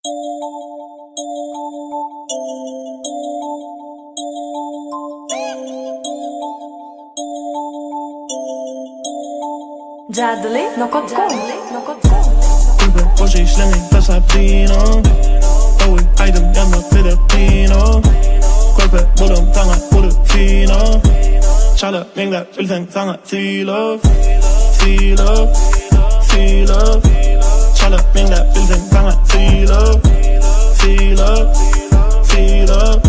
Jadeli.com Boşa işlemeyin tasarrino Oy aydım yanmak Filipino Kolpe bulum sana bulu fino Çala mengler bilsen sana silo Silo Silo Çala mengler bilsen sana silo Silo Silo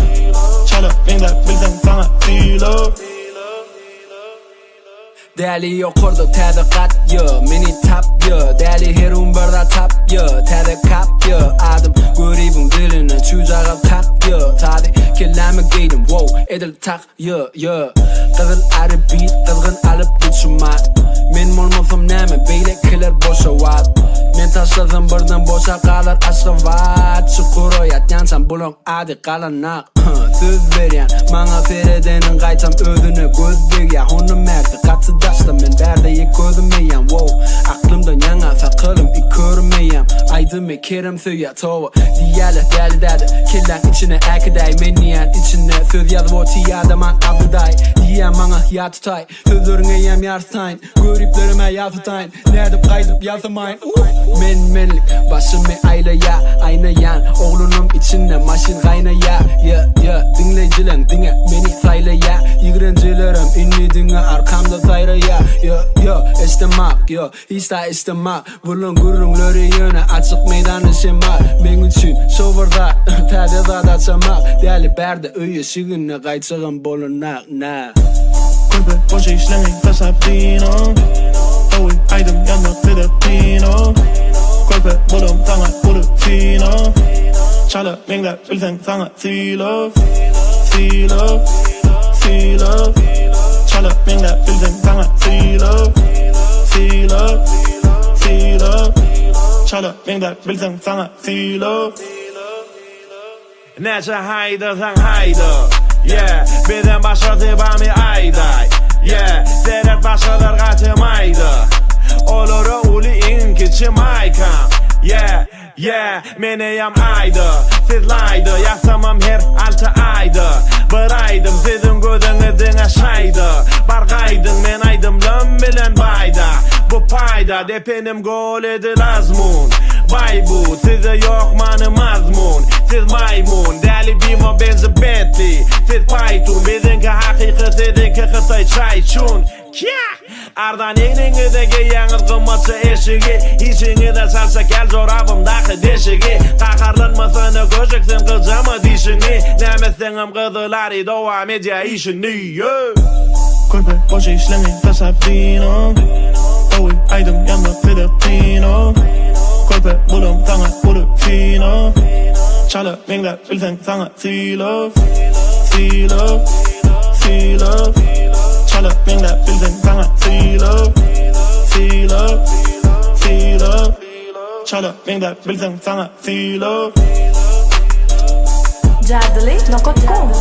Çala mengler bilsen sana silo Değerli yok orada tədqiqat yo Meni tap yo Değerli her umberda tap yo Tədqiqat yo Adım görübün dilini Çucağıp tak yo Tadı kelime giydim wow Edil tak yo yo Qızıl arı beat Qızgın alıp gitşuma Men olmasam näme Beyle kiler boşa vat Men taşladım birden boşa kalır aşkı vat Çukur oyat yansam bulun adi qalanak Söz veryan Mana feredenin qaytam özünü gözdeg ya Onu mersi katı daşta men berdeye gözümeyem wow Aklımdan yana sakılım görmeyem Aydıme kerem söya tova Diyale deli dedi Killan içine akiday Men niyet içine söz yazıp o tiyadaman abduday Diyem mana ya tutay Sözlerine yem yarstayn Görüplerime yazıtayn Nerdip kaydıp yazımayın Menlik başımı ayla ya Ayna yan Oğlunum içinde maşin kayna ya Dinleyicilen dinle beni sayla ya İğrencilerim ünlü dinle arkamda sayra ya istemak istemak Bulun gurrunları yöne açık meydanı şema Men üçün sovarda tədqiqat açamak Değerli berde öye şiğine qayçığın bolunak na Kolpe boşa işlemeyin tasarrino Oy aydım yanmak Filipino Kolpe bulum sana bulu fino Çala mengler bilsen sana silo Silo Silo Çala mengler bilsen sana silo Silo Silo Çala mengler bilsen sana silo Nece haydi sen haydi Yeah Beden başladı bami ayday Yeah Seyret başkalar kaçımaydı Oluru ulu inkiçi maykam Yeah meneyam aydı Sizlaydı Yasamam her 6 aydı Bir aydım sizin gözünüzün aşaydı Bargaydın men aydımlım bilen bayda Bu payda depenim gol edil azmun Bay bu size yok manı mazmun Siz maymun deli bima benzi betli Siz paytun bizimki hakiki sizinki kıtay çayçun Ardan eğninizdeki yalnız kımmatçı eşigi İçinide salsa gel zorabımdaki deşigi Kakarlanmasını göreceksin kılcamı dişini Nemesinin kızıları devam edya işini Kolpe boşa işlemeyin tasarrino Oy aydım yanmak Filipino Kolpe bulum sana bulu fino Çala mengler bilsen sana silo Silo Silo Çala mengler bilsen sana silo Silo Silo Çala mengler bilsen sana silo Jadeli.com